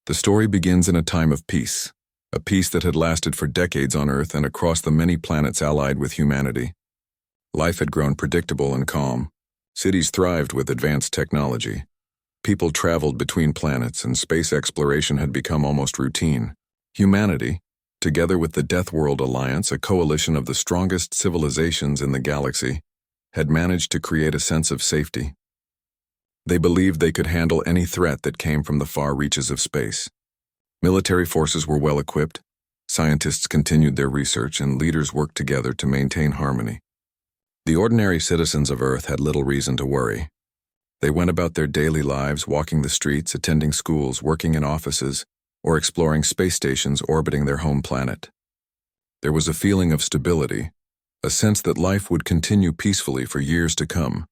The story begins in a time of peace, a peace that had lasted for decades on Earth and across the many planets allied with humanity. Life had grown predictable and calm. Cities thrived with advanced technology. People traveled between planets, and space exploration had become almost routine. Humanity, together with the Deathworld Alliance, a coalition of the strongest civilizations in the galaxy, had managed to create a sense of safety. They believed they could handle any threat that came from the far reaches of space. Military forces were well equipped, scientists continued their research, and leaders worked together to maintain harmony. The ordinary citizens of Earth had little reason to worry. They went about their daily lives, walking the streets, attending schools, working in offices, or exploring space stations orbiting their home planet. There was a feeling of stability, a sense that life would continue peacefully for years to come.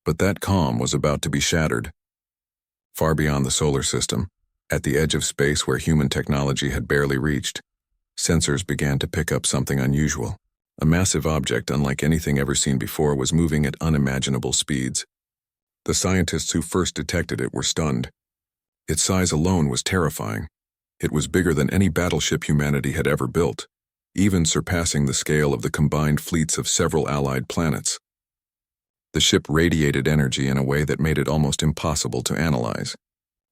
But that calm was about to be shattered. Far beyond the solar system, at the edge of space where human technology had barely reached, sensors began to pick up something unusual. A massive object unlike anything ever seen before was moving at unimaginable speeds. The scientists who first detected it were stunned. Its size alone was terrifying. It was bigger than any battleship humanity had ever built, even surpassing the scale of the combined fleets of several allied planets. The ship radiated energy in a way that made it almost impossible to analyze.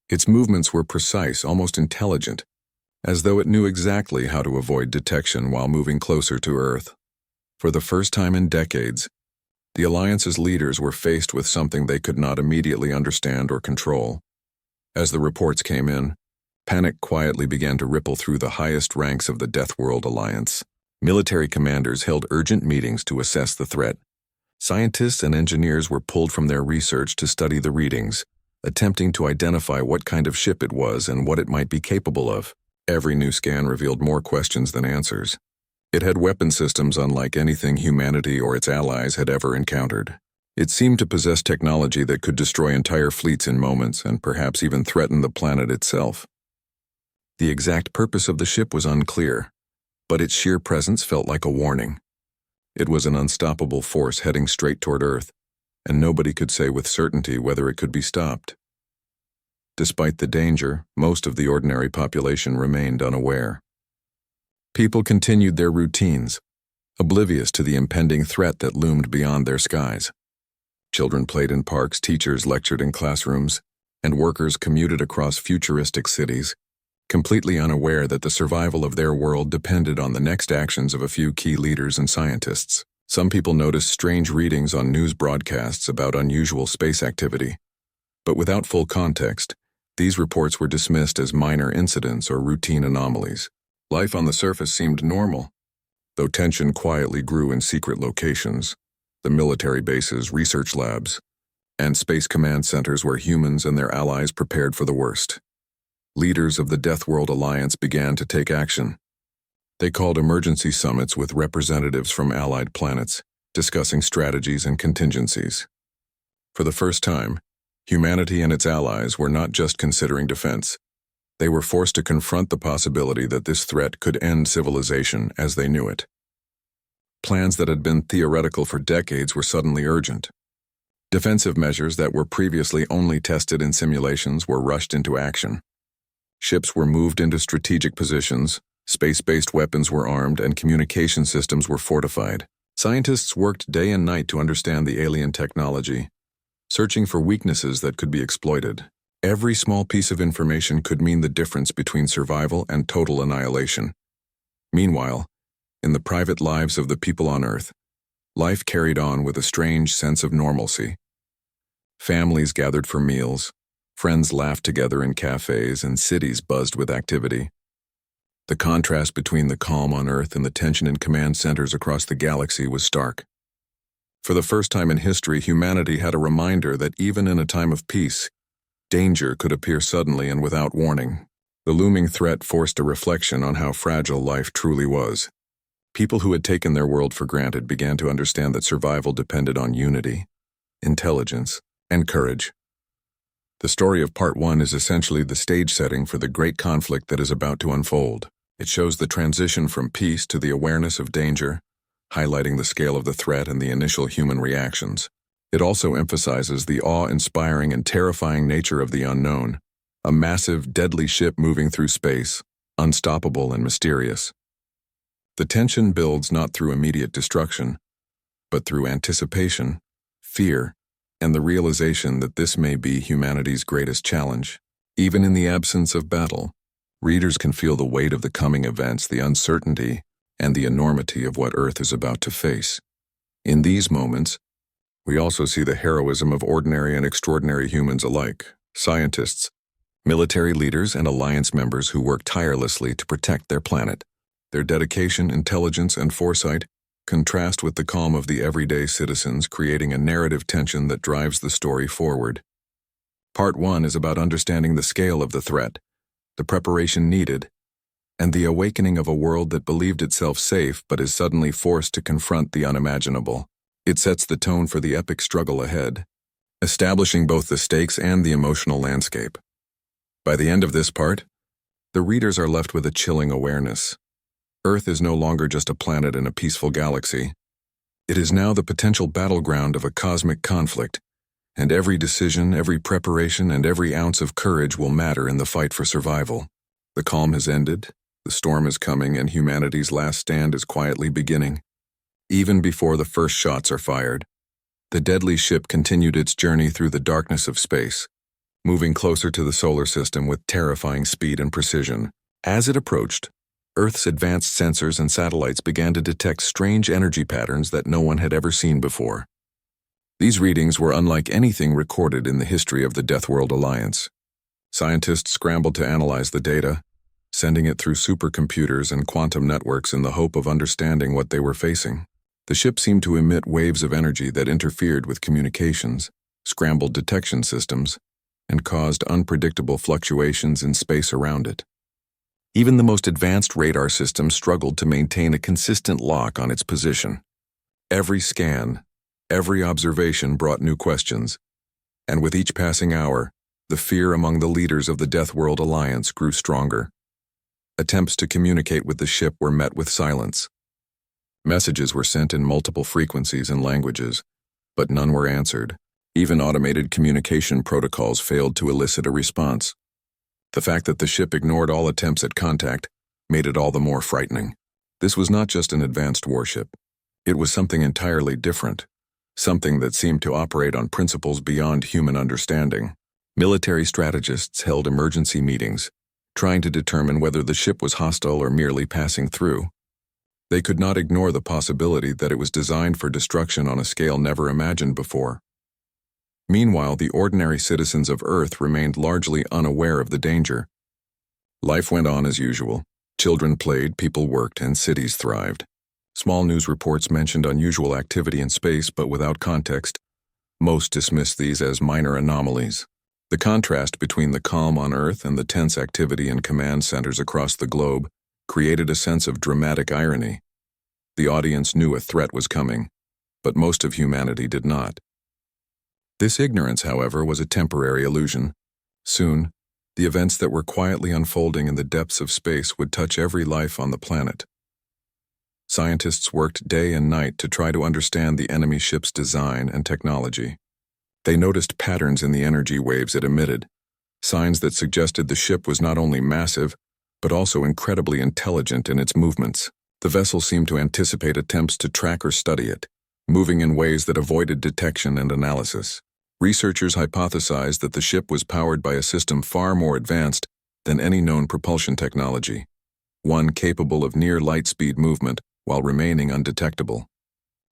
Its movements were precise, almost intelligent, as though it knew exactly how to avoid detection while moving closer to Earth. For the first time in decades, the Alliance's leaders were faced with something they could not immediately understand or control. As the reports came in, panic quietly began to ripple through the highest ranks of the Deathworld Alliance. Military commanders held urgent meetings to assess the threat. Scientists and engineers were pulled from their research to study the readings, attempting to identify what kind of ship it was and what it might be capable of. Every new scan revealed more questions than answers. It had weapon systems unlike anything humanity or its allies had ever encountered. It seemed to possess technology that could destroy entire fleets in moments and perhaps even threaten the planet itself. The exact purpose of the ship was unclear, but its sheer presence felt like a warning. It was an unstoppable force heading straight toward Earth, and nobody could say with certainty whether it could be stopped. Despite the danger, most of the ordinary population remained unaware. People continued their routines, oblivious to the impending threat that loomed beyond their skies. Children played in parks, teachers lectured in classrooms, and workers commuted across futuristic cities, completely unaware that the survival of their world depended on the next actions of a few key leaders and scientists. Some people noticed strange readings on news broadcasts about unusual space activity, but without full context, these reports were dismissed as minor incidents or routine anomalies. Life on the surface seemed normal, though tension quietly grew in secret locations, the military bases, research labs, and space command centers where humans and their allies prepared for the worst. Leaders of the Deathworld Alliance began to take action. They called emergency summits with representatives from allied planets, discussing strategies and contingencies. For the first time, humanity and its allies were not just considering defense. They were forced to confront the possibility that this threat could end civilization as they knew it. Plans that had been theoretical for decades were suddenly urgent. Defensive measures that were previously only tested in simulations were rushed into action. Ships were moved into strategic positions, space-based weapons were armed, and communication systems were fortified. Scientists worked day and night to understand the alien technology, searching for weaknesses that could be exploited. Every small piece of information could mean the difference between survival and total annihilation. Meanwhile, in the private lives of the people on Earth, life carried on with a strange sense of normalcy. Families gathered for meals, friends laughed together in cafes, and cities buzzed with activity. The contrast between the calm on Earth and the tension in command centers across the galaxy was stark. For the first time in history, humanity had a reminder that even in a time of peace, danger could appear suddenly and without warning. The looming threat forced a reflection on how fragile life truly was. People who had taken their world for granted began to understand that survival depended on unity, intelligence, and courage. The story of Part 1 is essentially the stage setting for the great conflict that is about to unfold. It shows the transition from peace to the awareness of danger, highlighting the scale of the threat and the initial human reactions. It also emphasizes the awe-inspiring and terrifying nature of the unknown, a massive, deadly ship moving through space, unstoppable and mysterious. The tension builds not through immediate destruction, but through anticipation, fear, and the realization that this may be humanity's greatest challenge. Even in the absence of battle, readers can feel the weight of the coming events, the uncertainty, and the enormity of what Earth is about to face. In these moments, we also see the heroism of ordinary and extraordinary humans alike, scientists, military leaders, and alliance members who work tirelessly to protect their planet. Their dedication, intelligence, and foresight contrast with the calm of the everyday citizens, creating a narrative tension that drives the story forward. Part 1 is about understanding the scale of the threat, the preparation needed, and the awakening of a world that believed itself safe but is suddenly forced to confront the unimaginable. It sets the tone for the epic struggle ahead, establishing both the stakes and the emotional landscape. By the end of this part, the readers are left with a chilling awareness. Earth is no longer just a planet in a peaceful galaxy. It is now the potential battleground of a cosmic conflict, and every decision, every preparation, and every ounce of courage will matter in the fight for survival. The calm has ended, the storm is coming, and humanity's last stand is quietly beginning. Even before the first shots are fired, the deadly ship continued its journey through the darkness of space, moving closer to the solar system with terrifying speed and precision. As it approached, Earth's advanced sensors and satellites began to detect strange energy patterns that no one had ever seen before. These readings were unlike anything recorded in the history of the Deathworld Alliance. Scientists scrambled to analyze the data, sending it through supercomputers and quantum networks in the hope of understanding what they were facing. The ship seemed to emit waves of energy that interfered with communications, scrambled detection systems, and caused unpredictable fluctuations in space around it. Even the most advanced radar systems struggled to maintain a consistent lock on its position. Every scan, every observation brought new questions, and with each passing hour, the fear among the leaders of the Deathworld Alliance grew stronger. Attempts to communicate with the ship were met with silence. Messages were sent in multiple frequencies and languages, but none were answered. Even automated communication protocols failed to elicit a response. The fact that the ship ignored all attempts at contact made it all the more frightening. This was not just an advanced warship. It was something entirely different, something that seemed to operate on principles beyond human understanding. Military strategists held emergency meetings, trying to determine whether the ship was hostile or merely passing through. They could not ignore the possibility that it was designed for destruction on a scale never imagined before. Meanwhile, the ordinary citizens of Earth remained largely unaware of the danger. Life went on as usual. Children played, people worked, and cities thrived. Small news reports mentioned unusual activity in space, but without context. Most dismissed these as minor anomalies. The contrast between the calm on Earth and the tense activity in command centers across the globe created a sense of dramatic irony. The audience knew a threat was coming, but most of humanity did not. This ignorance, however, was a temporary illusion. Soon, the events that were quietly unfolding in the depths of space would touch every life on the planet. Scientists worked day and night to try to understand the enemy ship's design and technology. They noticed patterns in the energy waves it emitted, signs that suggested the ship was not only massive, but also incredibly intelligent in its movements. The vessel seemed to anticipate attempts to track or study it, moving in ways that avoided detection and analysis. Researchers hypothesized that the ship was powered by a system far more advanced than any known propulsion technology, one capable of near light-speed movement while remaining undetectable.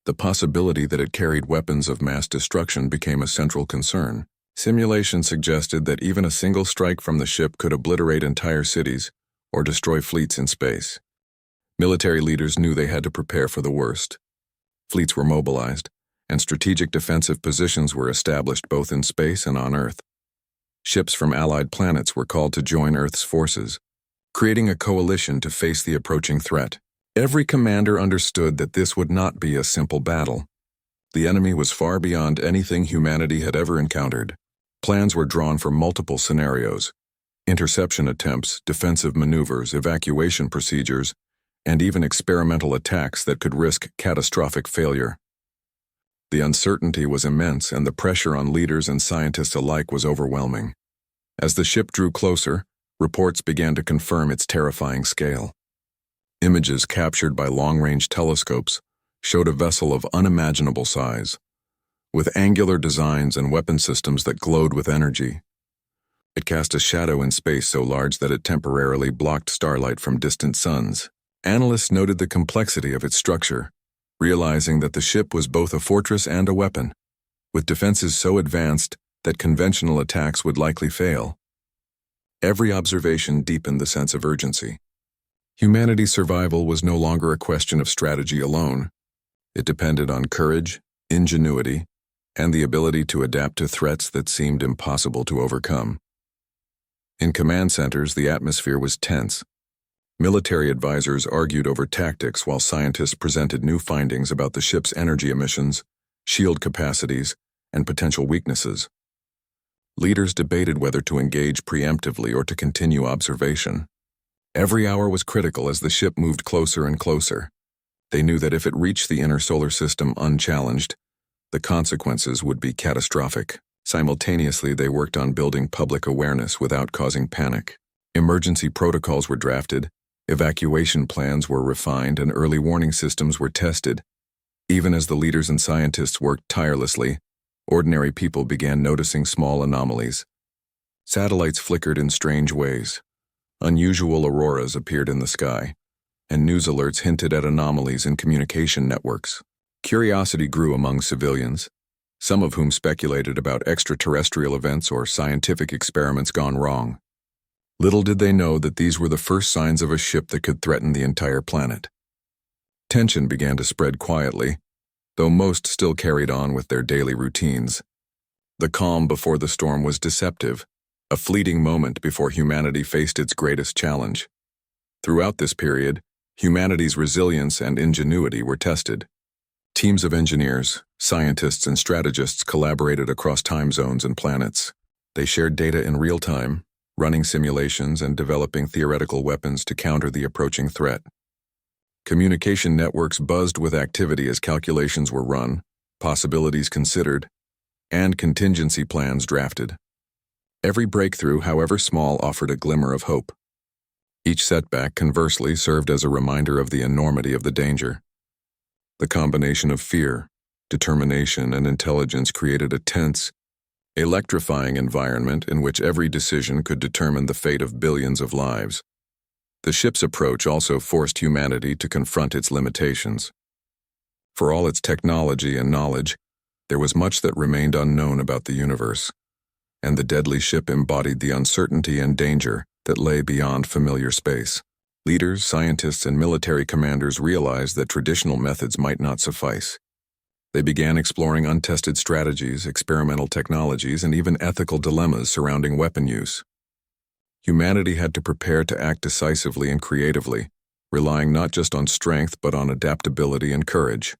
The possibility that it carried weapons of mass destruction became a central concern. Simulations suggested that even a single strike from the ship could obliterate entire cities or destroy fleets in space. Military leaders knew they had to prepare for the worst. Fleets were mobilized, and strategic defensive positions were established both in space and on Earth. Ships from allied planets were called to join Earth's forces, creating a coalition to face the approaching threat. Every commander understood that this would not be a simple battle. The enemy was far beyond anything humanity had ever encountered. Plans were drawn for multiple scenarios: interception attempts, defensive maneuvers, evacuation procedures, and even experimental attacks that could risk catastrophic failure. The uncertainty was immense, and the pressure on leaders and scientists alike was overwhelming. As the ship drew closer, reports began to confirm its terrifying scale. Images captured by long-range telescopes showed a vessel of unimaginable size, with angular designs and weapon systems that glowed with energy. It cast a shadow in space so large that it temporarily blocked starlight from distant suns. Analysts noted the complexity of its structure, realizing that the ship was both a fortress and a weapon, with defenses so advanced that conventional attacks would likely fail. Every observation deepened the sense of urgency. Humanity's survival was no longer a question of strategy alone. It depended on courage, ingenuity, and the ability to adapt to threats that seemed impossible to overcome. In command centers, the atmosphere was tense. Military advisors argued over tactics while scientists presented new findings about the ship's energy emissions, shield capacities, and potential weaknesses. Leaders debated whether to engage preemptively or to continue observation. Every hour was critical as the ship moved closer and closer. They knew that if it reached the inner solar system unchallenged, the consequences would be catastrophic. Simultaneously, they worked on building public awareness without causing panic. Emergency protocols were drafted, evacuation plans were refined, and early warning systems were tested. Even as the leaders and scientists worked tirelessly, ordinary people began noticing small anomalies. Satellites flickered in strange ways. Unusual auroras appeared in the sky, and news alerts hinted at anomalies in communication networks. Curiosity grew among civilians, some of whom speculated about extraterrestrial events or scientific experiments gone wrong. Little did they know that these were the first signs of a ship that could threaten the entire planet. Tension began to spread quietly, though most still carried on with their daily routines. The calm before the storm was deceptive, a fleeting moment before humanity faced its greatest challenge. Throughout this period, humanity's resilience and ingenuity were tested. Teams of engineers, scientists, and strategists collaborated across time zones and planets. They shared data in real time, running simulations and developing theoretical weapons to counter the approaching threat. Communication networks buzzed with activity as calculations were run, possibilities considered, and contingency plans drafted. Every breakthrough, however small, offered a glimmer of hope. Each setback, conversely, served as a reminder of the enormity of the danger. The combination of fear, determination, and intelligence created a tense, electrifying environment in which every decision could determine the fate of billions of lives. The ship's approach also forced humanity to confront its limitations. For all its technology and knowledge, there was much that remained unknown about the universe, and the deadly ship embodied the uncertainty and danger that lay beyond familiar space. Leaders, scientists, and military commanders realized that traditional methods might not suffice. They began exploring untested strategies, experimental technologies, and even ethical dilemmas surrounding weapon use. Humanity had to prepare to act decisively and creatively, relying not just on strength but on adaptability and courage.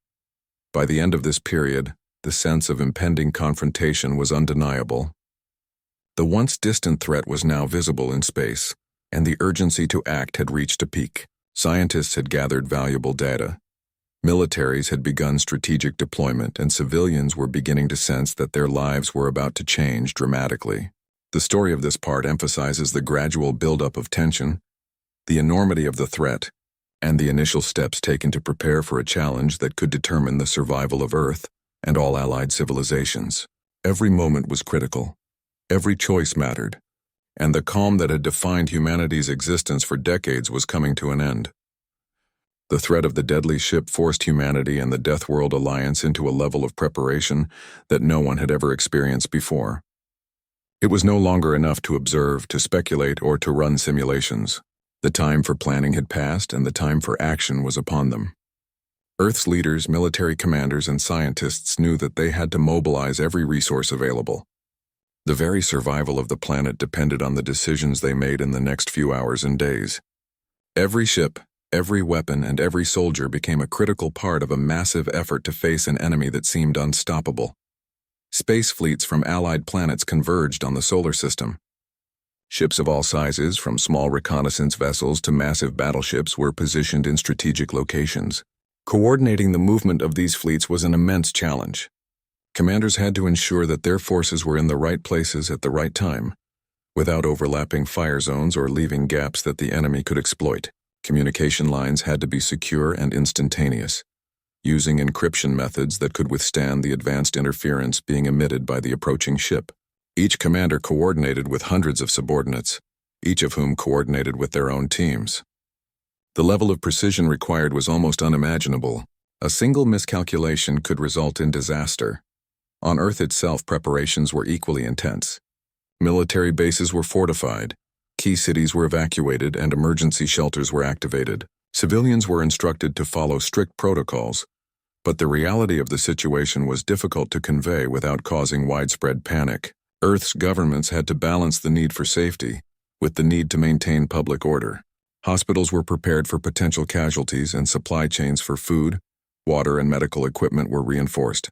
By the end of this period, the sense of impending confrontation was undeniable. The once distant threat was now visible in space, and the urgency to act had reached a peak. Scientists had gathered valuable data. Militaries had begun strategic deployment, and civilians were beginning to sense that their lives were about to change dramatically. The story of this part emphasizes the gradual buildup of tension, the enormity of the threat, and the initial steps taken to prepare for a challenge that could determine the survival of Earth and all allied civilizations. Every moment was critical. Every choice mattered, and the calm that had defined humanity's existence for decades was coming to an end. The threat of the deadly ship forced humanity and the Deathworld alliance into a level of preparation that no one had ever experienced before. It was no longer enough to observe, to speculate, or to run simulations. The time for planning had passed, and the time for action was upon them. Earth's leaders, military commanders, and scientists knew that they had to mobilize every resource available. The very survival of the planet depended on the decisions they made in the next few hours and days. Every ship, every weapon, and every soldier became a critical part of a massive effort to face an enemy that seemed unstoppable. Space fleets from allied planets converged on the solar system. Ships of all sizes, from small reconnaissance vessels to massive battleships, were positioned in strategic locations. Coordinating the movement of these fleets was an immense challenge. Commanders had to ensure that their forces were in the right places at the right time, without overlapping fire zones or leaving gaps that the enemy could exploit. Communication lines had to be secure and instantaneous, using encryption methods that could withstand the advanced interference being emitted by the approaching ship. Each commander coordinated with hundreds of subordinates, each of whom coordinated with their own teams. The level of precision required was almost unimaginable. A single miscalculation could result in disaster. On Earth itself, preparations were equally intense. Military bases were fortified, key cities were evacuated, and emergency shelters were activated. Civilians were instructed to follow strict protocols, but the reality of the situation was difficult to convey without causing widespread panic. Earth's governments had to balance the need for safety with the need to maintain public order. Hospitals were prepared for potential casualties, and supply chains for food, water, and medical equipment were reinforced.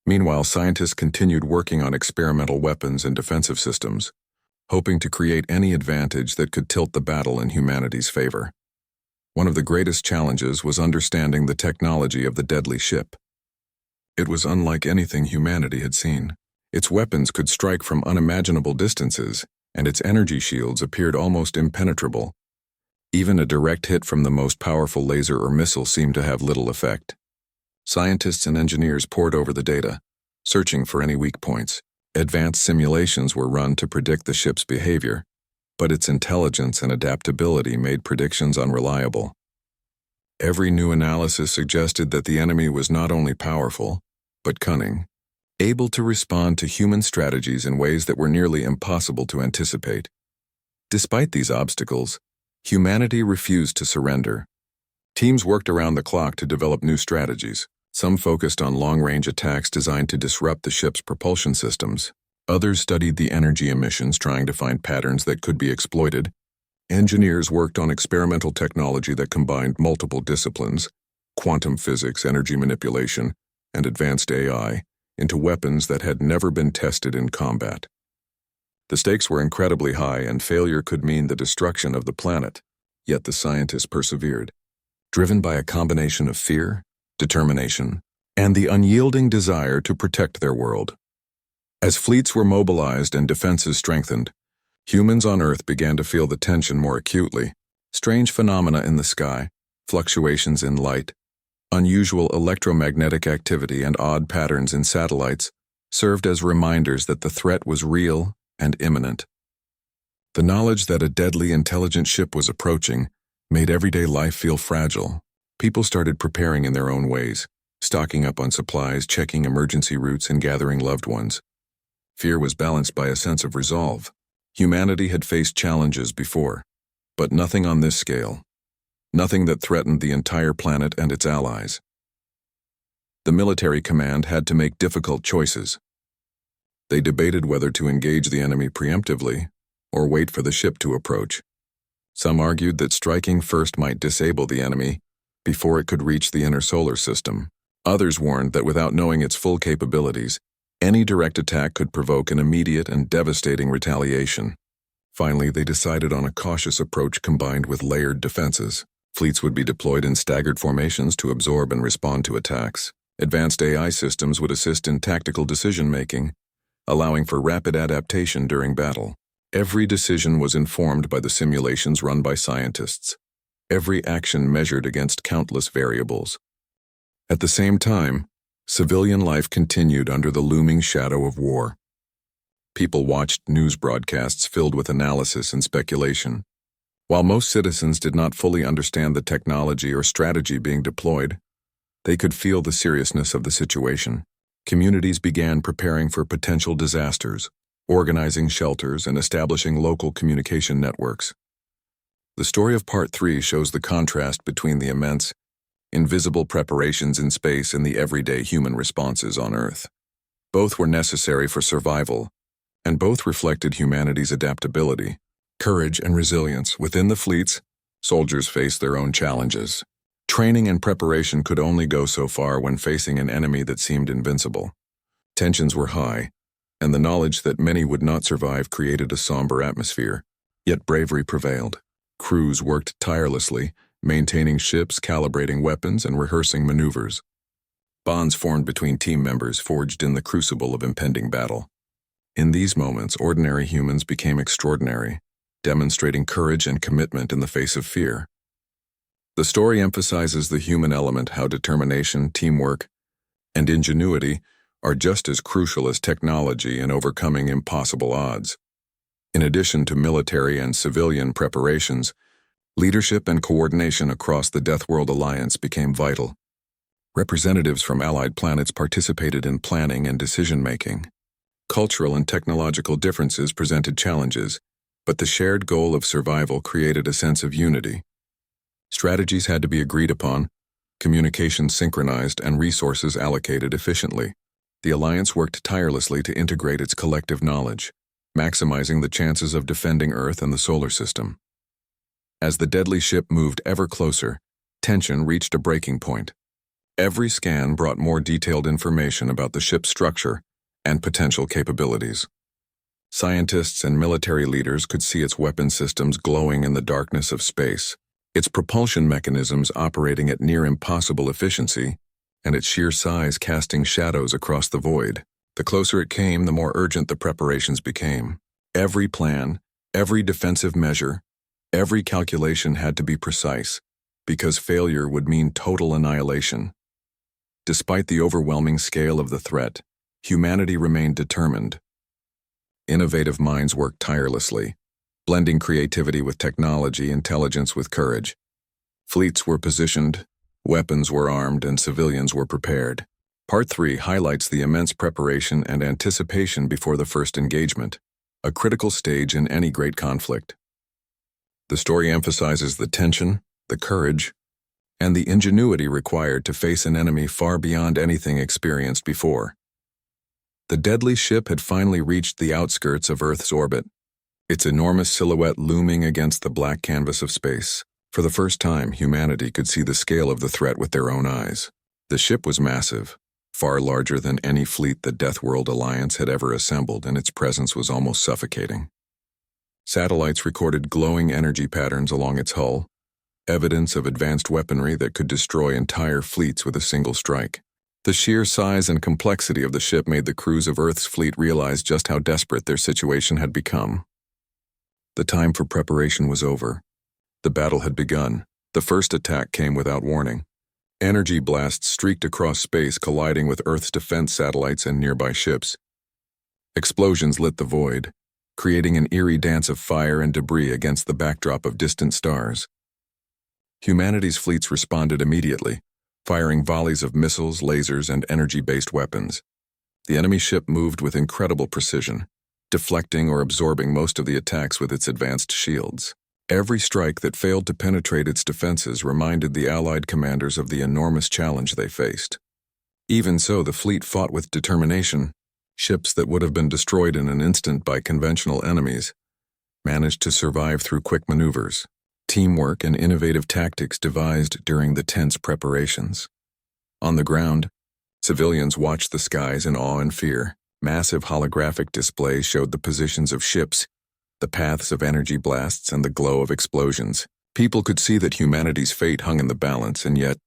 Meanwhile, scientists continued working on experimental weapons and defensive systems, hoping to create any advantage that could tilt the battle in humanity's favor. One of the greatest challenges was understanding the technology of the deadly ship. It was unlike anything humanity had seen. Its weapons could strike from unimaginable distances, and its energy shields appeared almost impenetrable. Even a direct hit from the most powerful laser or missile seemed to have little effect. Scientists and engineers pored over the data, searching for any weak points. Advanced simulations were run to predict the ship's behavior, but its intelligence and adaptability made predictions unreliable. Every new analysis suggested that the enemy was not only powerful, but cunning, able to respond to human strategies in ways that were nearly impossible to anticipate. Despite these obstacles, humanity refused to surrender. Teams worked around the clock to develop new strategies. Some focused on long-range attacks designed to disrupt the ship's propulsion systems. Others studied the energy emissions, trying to find patterns that could be exploited. Engineers worked on experimental technology that combined multiple disciplines, quantum physics, energy manipulation, and advanced AI, into weapons that had never been tested in combat. The stakes were incredibly high, and failure could mean the destruction of the planet. Yet the scientists persevered, driven by a combination of fear, determination, and the unyielding desire to protect their world. As fleets were mobilized and defenses strengthened, humans on Earth began to feel the tension more acutely. Strange phenomena in the sky, fluctuations in light, unusual electromagnetic activity, and odd patterns in satellites served as reminders that the threat was real and imminent. The knowledge that a deadly intelligent ship was approaching made everyday life feel fragile. People started preparing in their own ways, stocking up on supplies, checking emergency routes, and gathering loved ones. Fear was balanced by a sense of resolve. Humanity had faced challenges before, but nothing on this scale. Nothing that threatened the entire planet and its allies. The military command had to make difficult choices. They debated whether to engage the enemy preemptively or wait for the ship to approach. Some argued that striking first might disable the enemy before it could reach the inner solar system. Others warned that without knowing its full capabilities, any direct attack could provoke an immediate and devastating retaliation. Finally, they decided on a cautious approach combined with layered defenses. Fleets would be deployed in staggered formations to absorb and respond to attacks. Advanced AI systems would assist in tactical decision-making, allowing for rapid adaptation during battle. Every decision was informed by the simulations run by scientists, every action measured against countless variables. At the same time, civilian life continued under the looming shadow of war. People watched news broadcasts filled with analysis and speculation. While most citizens did not fully understand the technology or strategy being deployed, they could feel the seriousness of the situation. Communities began preparing for potential disasters, organizing shelters, and establishing local communication networks. The story of Part 3 shows the contrast between the immense, invisible preparations in space and the everyday human responses on Earth. Both were necessary for survival, and both reflected humanity's adaptability, courage, and resilience. Within the fleets, soldiers faced their own challenges. Training and preparation could only go so far when facing an enemy that seemed invincible. Tensions were high, and the knowledge that many would not survive created a somber atmosphere. Yet bravery prevailed. Crews worked tirelessly, maintaining ships, calibrating weapons, and rehearsing maneuvers. Bonds formed between team members forged in the crucible of impending battle. In these moments, ordinary humans became extraordinary, demonstrating courage and commitment in the face of fear. The story emphasizes the human element, how determination, teamwork, and ingenuity are just as crucial as technology in overcoming impossible odds. In addition to military and civilian preparations, leadership and coordination across the Deathworld Alliance became vital. Representatives from allied planets participated in planning and decision-making. Cultural and technological differences presented challenges, but the shared goal of survival created a sense of unity. Strategies had to be agreed upon, communication synchronized, and resources allocated efficiently. The Alliance worked tirelessly to integrate its collective knowledge, maximizing the chances of defending Earth and the solar system. As the deadly ship moved ever closer, tension reached a breaking point. Every scan brought more detailed information about the ship's structure and potential capabilities. Scientists and military leaders could see its weapon systems glowing in the darkness of space, its propulsion mechanisms operating at near impossible efficiency, and its sheer size casting shadows across the void. The closer it came, the more urgent the preparations became. Every plan, every defensive measure, every calculation had to be precise, because failure would mean total annihilation. Despite the overwhelming scale of the threat, humanity remained determined. Innovative minds worked tirelessly, blending creativity with technology, intelligence with courage. Fleets were positioned, weapons were armed, and civilians were prepared. Part 3 highlights the immense preparation and anticipation before the first engagement, a critical stage in any great conflict. The story emphasizes the tension, the courage, and the ingenuity required to face an enemy far beyond anything experienced before. The deadly ship had finally reached the outskirts of Earth's orbit, its enormous silhouette looming against the black canvas of space. For the first time, humanity could see the scale of the threat with their own eyes. The ship was massive, far larger than any fleet the Deathworld Alliance had ever assembled, and its presence was almost suffocating. Satellites recorded glowing energy patterns along its hull, evidence of advanced weaponry that could destroy entire fleets with a single strike. The sheer size and complexity of the ship made the crews of Earth's fleet realize just how desperate their situation had become. The time for preparation was over. The battle had begun. The first attack came without warning. Energy blasts streaked across space, colliding with Earth's defense satellites and nearby ships. Explosions lit the void, creating an eerie dance of fire and debris against the backdrop of distant stars. Humanity's fleets responded immediately, firing volleys of missiles, lasers, and energy-based weapons. The enemy ship moved with incredible precision, deflecting or absorbing most of the attacks with its advanced shields. Every strike that failed to penetrate its defenses reminded the Allied commanders of the enormous challenge they faced. Even so, the fleet fought with determination. Ships that would have been destroyed in an instant by conventional enemies managed to survive through quick maneuvers, teamwork, and innovative tactics devised during the tense preparations. On the ground, civilians watched the skies in awe and fear. Massive holographic displays showed the positions of ships, the paths of energy blasts, and the glow of explosions. People could see that humanity's fate hung in the balance, and yet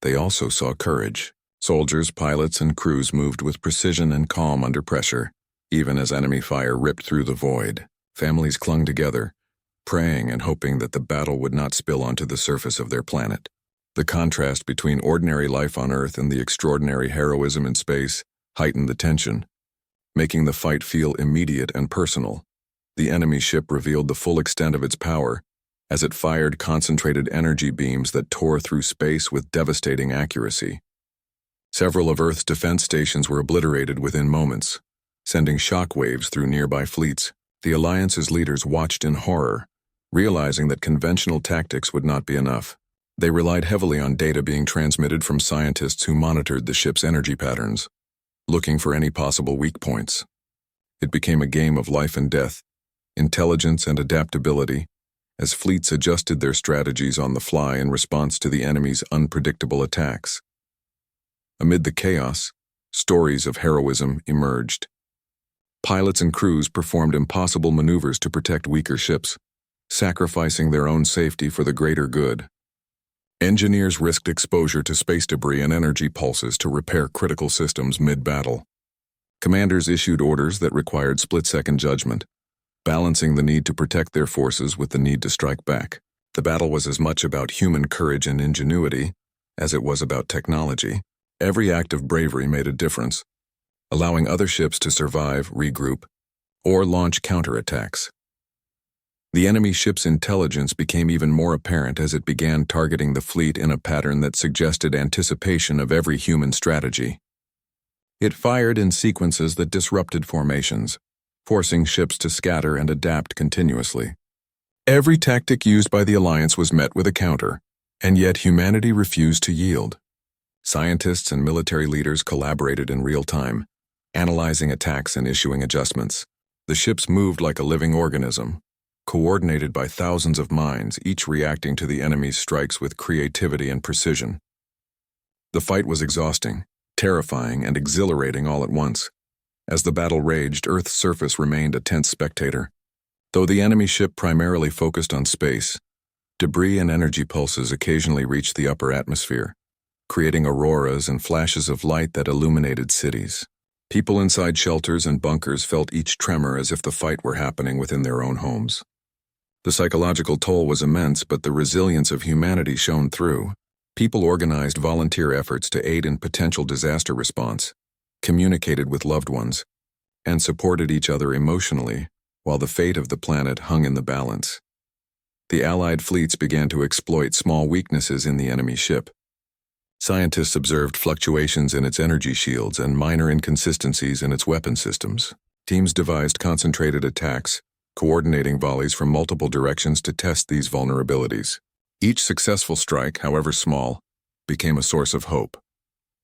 they also saw courage. Soldiers, pilots, and crews moved with precision and calm under pressure, even as enemy fire ripped through the void. Families clung together, praying and hoping that the battle would not spill onto the surface of their planet. The contrast between ordinary life on Earth and the extraordinary heroism in space heightened the tension, making the fight feel immediate and personal. The enemy ship revealed the full extent of its power as it fired concentrated energy beams that tore through space with devastating accuracy. Several of Earth's defense stations were obliterated within moments, sending shockwaves through nearby fleets. The Alliance's leaders watched in horror, realizing that conventional tactics would not be enough. They relied heavily on data being transmitted from scientists who monitored the ship's energy patterns, looking for any possible weak points. It became a game of life and death, intelligence and adaptability, as fleets adjusted their strategies on the fly in response to the enemy's unpredictable attacks. Amid the chaos, stories of heroism emerged. Pilots and crews performed impossible maneuvers to protect weaker ships, sacrificing their own safety for the greater good. Engineers risked exposure to space debris and energy pulses to repair critical systems mid-battle. Commanders issued orders that required split-second judgment, balancing the need to protect their forces with the need to strike back. The battle was as much about human courage and ingenuity as it was about technology. Every act of bravery made a difference, allowing other ships to survive, regroup, or launch counterattacks. The enemy ship's intelligence became even more apparent as it began targeting the fleet in a pattern that suggested anticipation of every human strategy. It fired in sequences that disrupted formations, forcing ships to scatter and adapt continuously. Every tactic used by the Alliance was met with a counter, and yet humanity refused to yield. Scientists and military leaders collaborated in real time, analyzing attacks and issuing adjustments. The ships moved like a living organism, coordinated by thousands of minds, each reacting to the enemy's strikes with creativity and precision. The fight was exhausting, terrifying, and exhilarating all at once. As the battle raged, Earth's surface remained a tense spectator. Though the enemy ship primarily focused on space, debris and energy pulses occasionally reached the upper atmosphere, creating auroras and flashes of light that illuminated cities. People inside shelters and bunkers felt each tremor as if the fight were happening within their own homes. The psychological toll was immense, but the resilience of humanity shone through. People organized volunteer efforts to aid in potential disaster response, communicated with loved ones, and supported each other emotionally while the fate of the planet hung in the balance. The Allied fleets began to exploit small weaknesses in the enemy ship. Scientists observed fluctuations in its energy shields and minor inconsistencies in its weapon systems. Teams devised concentrated attacks, coordinating volleys from multiple directions to test these vulnerabilities. Each successful strike, however small, became a source of hope,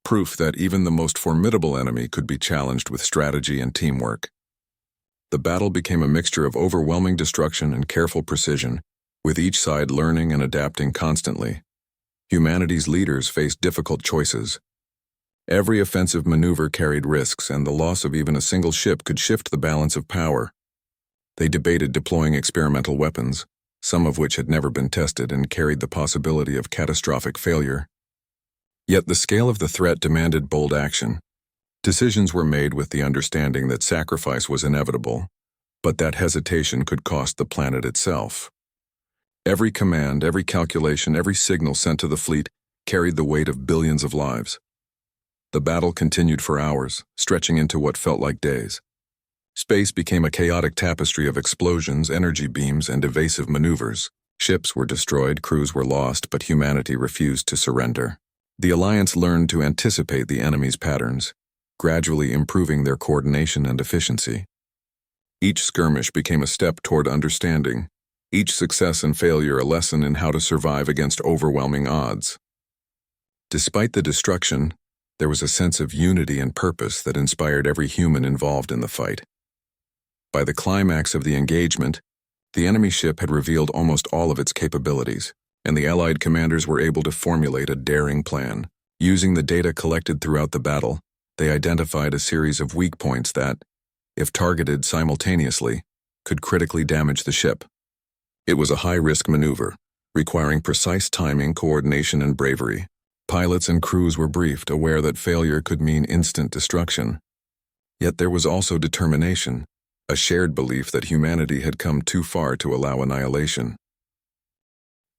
proof that even the most formidable enemy could be challenged with strategy and teamwork. The battle became a mixture of overwhelming destruction and careful precision, with each side learning and adapting constantly. Humanity's leaders faced difficult choices. Every offensive maneuver carried risks, and the loss of even a single ship could shift the balance of power. They debated deploying experimental weapons, some of which had never been tested and carried the possibility of catastrophic failure. Yet the scale of the threat demanded bold action. Decisions were made with the understanding that sacrifice was inevitable, but that hesitation could cost the planet itself. Every command, every calculation, every signal sent to the fleet carried the weight of billions of lives. The battle continued for hours, stretching into what felt like days. Space became a chaotic tapestry of explosions, energy beams, and evasive maneuvers. Ships were destroyed, crews were lost, but humanity refused to surrender. The Alliance learned to anticipate the enemy's patterns, gradually improving their coordination and efficiency. Each skirmish became a step toward understanding, each success and failure a lesson in how to survive against overwhelming odds. Despite the destruction, there was a sense of unity and purpose that inspired every human involved in the fight. By the climax of the engagement, the enemy ship had revealed almost all of its capabilities, and the Allied commanders were able to formulate a daring plan. Using the data collected throughout the battle, they identified a series of weak points that, if targeted simultaneously, could critically damage the ship. It was a high-risk maneuver, requiring precise timing, coordination, and bravery. Pilots and crews were briefed, aware that failure could mean instant destruction. Yet there was also determination, a shared belief that humanity had come too far to allow annihilation.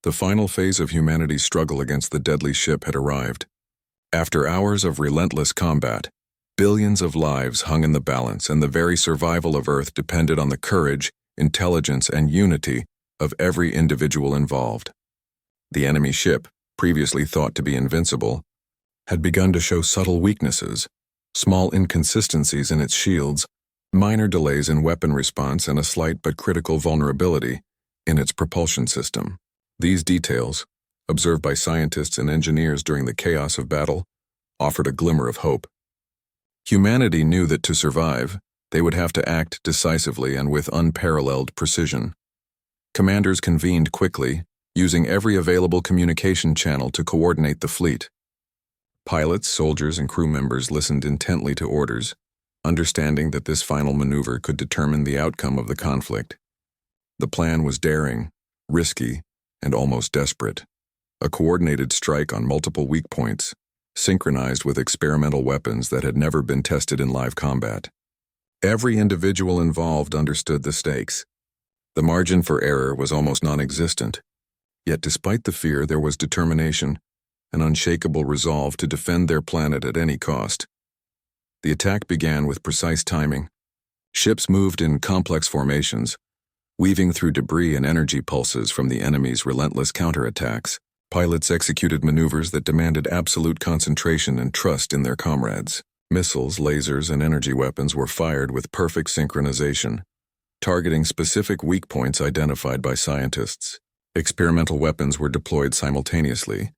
The final phase of humanity's struggle against the deadly ship had arrived. After hours of relentless combat, billions of lives hung in the balance, and the very survival of Earth depended on the courage, intelligence, and unity of every individual involved. The enemy ship, previously thought to be invincible, had begun to show subtle weaknesses, small inconsistencies in its shields, minor delays in weapon response, and a slight but critical vulnerability in its propulsion system. These details, observed by scientists and engineers during the chaos of battle, offered a glimmer of hope. Humanity knew that to survive, they would have to act decisively and with unparalleled precision. Commanders convened quickly, using every available communication channel to coordinate the fleet. Pilots, soldiers, and crew members listened intently to orders, understanding that this final maneuver could determine the outcome of the conflict. The plan was daring, risky, and almost desperate. A coordinated strike on multiple weak points, synchronized with experimental weapons that had never been tested in live combat. Every individual involved understood the stakes. The margin for error was almost non-existent. Yet despite the fear, there was determination, an unshakable resolve to defend their planet at any cost. The attack began with precise timing. Ships moved in complex formations, weaving through debris and energy pulses from the enemy's relentless counterattacks. Pilots executed maneuvers that demanded absolute concentration and trust in their comrades. Missiles, lasers, and energy weapons were fired with perfect synchronization, targeting specific weak points identified by scientists. Experimental weapons were deployed simultaneously,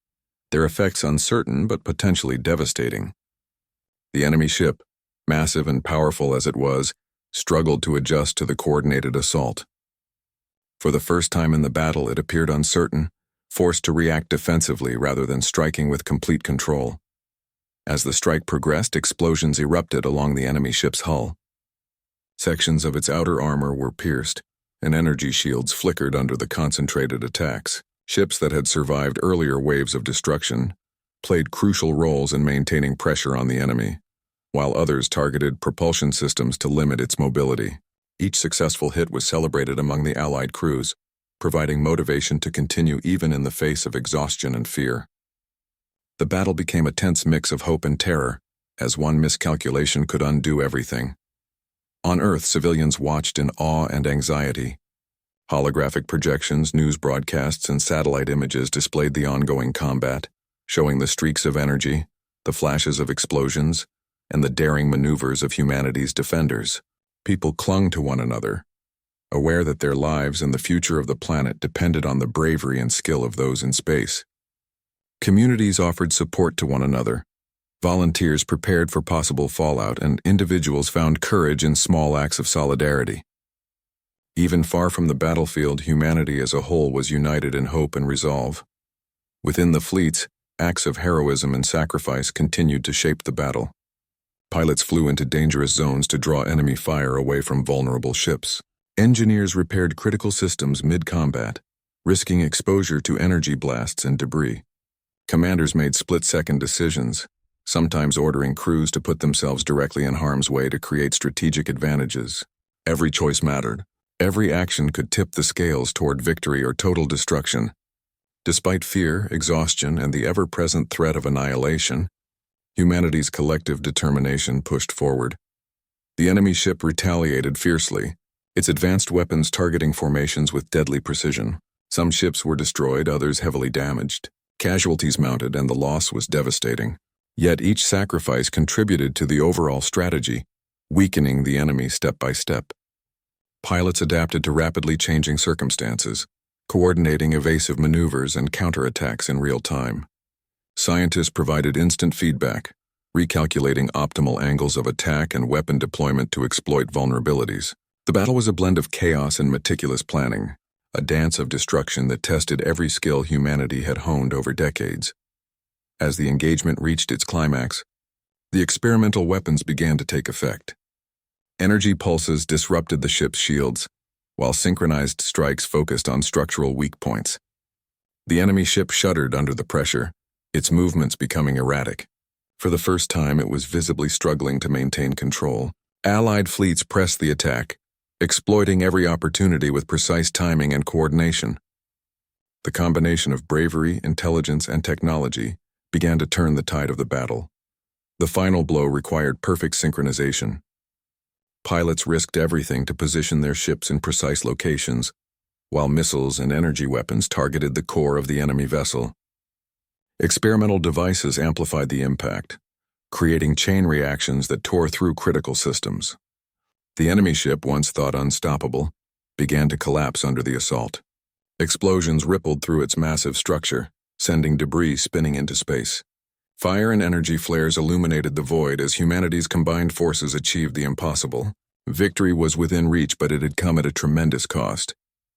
their effects uncertain but potentially devastating. The enemy ship, massive and powerful as it was, struggled to adjust to the coordinated assault. For the first time in the battle, it appeared uncertain, forced to react defensively rather than striking with complete control. As the strike progressed, explosions erupted along the enemy ship's hull. Sections of its outer armor were pierced, and energy shields flickered under the concentrated attacks. Ships that had survived earlier waves of destruction played crucial roles in maintaining pressure on the enemy, while others targeted propulsion systems to limit its mobility. Each successful hit was celebrated among the Allied crews, providing motivation to continue even in the face of exhaustion and fear. The battle became a tense mix of hope and terror, as one miscalculation could undo everything. On Earth, civilians watched in awe and anxiety. Holographic projections, news broadcasts, and satellite images displayed the ongoing combat, showing the streaks of energy, the flashes of explosions, and the daring maneuvers of humanity's defenders. People clung to one another, aware that their lives and the future of the planet depended on the bravery and skill of those in space. Communities offered support to one another. Volunteers prepared for possible fallout, and individuals found courage in small acts of solidarity. Even far from the battlefield, humanity as a whole was united in hope and resolve. Within the fleets, acts of heroism and sacrifice continued to shape the battle. Pilots flew into dangerous zones to draw enemy fire away from vulnerable ships. Engineers repaired critical systems mid-combat, risking exposure to energy blasts and debris. Commanders made split-second decisions, sometimes ordering crews to put themselves directly in harm's way to create strategic advantages. Every choice mattered. Every action could tip the scales toward victory or total destruction. Despite fear, exhaustion, and the ever-present threat of annihilation, humanity's collective determination pushed forward. The enemy ship retaliated fiercely, its advanced weapons targeting formations with deadly precision. Some ships were destroyed, others heavily damaged. Casualties mounted, and the loss was devastating. Yet each sacrifice contributed to the overall strategy, weakening the enemy step by step. Pilots adapted to rapidly changing circumstances, coordinating evasive maneuvers and counterattacks in real time. Scientists provided instant feedback, recalculating optimal angles of attack and weapon deployment to exploit vulnerabilities. The battle was a blend of chaos and meticulous planning, a dance of destruction that tested every skill humanity had honed over decades. As the engagement reached its climax, the experimental weapons began to take effect. Energy pulses disrupted the ship's shields, while synchronized strikes focused on structural weak points. The enemy ship shuddered under the pressure, its movements becoming erratic. For the first time, it was visibly struggling to maintain control. Allied fleets pressed the attack, exploiting every opportunity with precise timing and coordination. The combination of bravery, intelligence, and technology began to turn the tide of the battle. The final blow required perfect synchronization. Pilots risked everything to position their ships in precise locations, while missiles and energy weapons targeted the core of the enemy vessel. Experimental devices amplified the impact, creating chain reactions that tore through critical systems. The enemy ship, once thought unstoppable, began to collapse under the assault. Explosions rippled through its massive structure, sending debris spinning into space. Fire and energy flares illuminated the void as humanity's combined forces achieved the impossible. Victory was within reach, but it had come at a tremendous cost.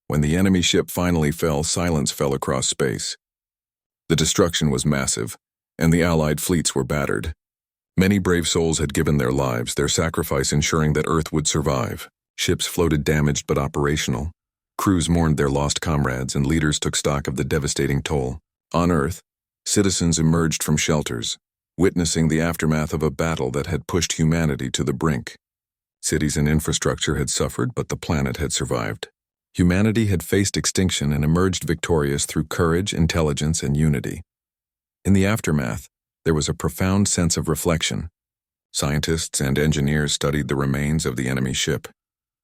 When the enemy ship finally fell, silence fell across space. The destruction was massive, and the Allied fleets were battered. Many brave souls had given their lives, their sacrifice ensuring that Earth would survive. Ships floated damaged but operational. Crews mourned their lost comrades, and leaders took stock of the devastating toll. On Earth, citizens emerged from shelters, witnessing the aftermath of a battle that had pushed humanity to the brink. Cities and infrastructure had suffered, but the planet had survived. Humanity had faced extinction and emerged victorious through courage, intelligence, and unity. In the aftermath, there was a profound sense of reflection. Scientists and engineers studied the remains of the enemy ship,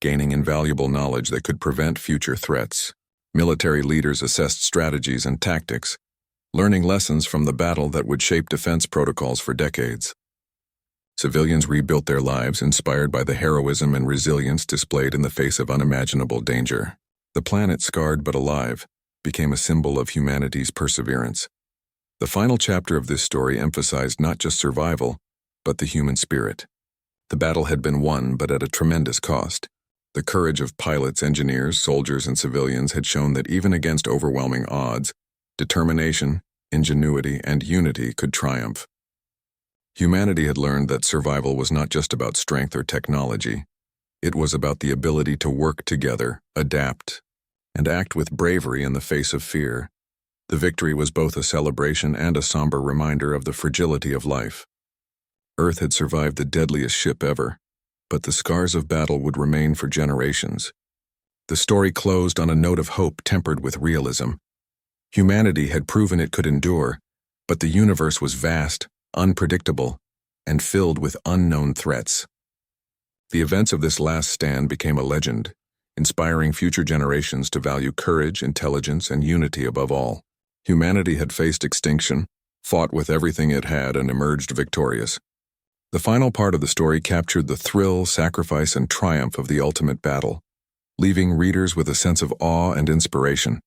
gaining invaluable knowledge that could prevent future threats. Military leaders assessed strategies and tactics, learning lessons from the battle that would shape defense protocols for decades. Civilians rebuilt their lives inspired by the heroism and resilience displayed in the face of unimaginable danger. The planet, scarred but alive, became a symbol of humanity's perseverance. The final chapter of this story emphasized not just survival, but the human spirit. The battle had been won, but at a tremendous cost. The courage of pilots, engineers, soldiers, and civilians had shown that even against overwhelming odds, determination, ingenuity, and unity could triumph. Humanity had learned that survival was not just about strength or technology. It was about the ability to work together, adapt, and act with bravery in the face of fear. The victory was both a celebration and a somber reminder of the fragility of life. Earth had survived the deadliest ship ever, but the scars of battle would remain for generations. The story closed on a note of hope tempered with realism. Humanity had proven it could endure, but the universe was vast, unpredictable, and filled with unknown threats. The events of this last stand became a legend, inspiring future generations to value courage, intelligence, and unity above all. Humanity had faced extinction, fought with everything it had, and emerged victorious. The final part of the story captured the thrill, sacrifice, and triumph of the ultimate battle, leaving readers with a sense of awe and inspiration.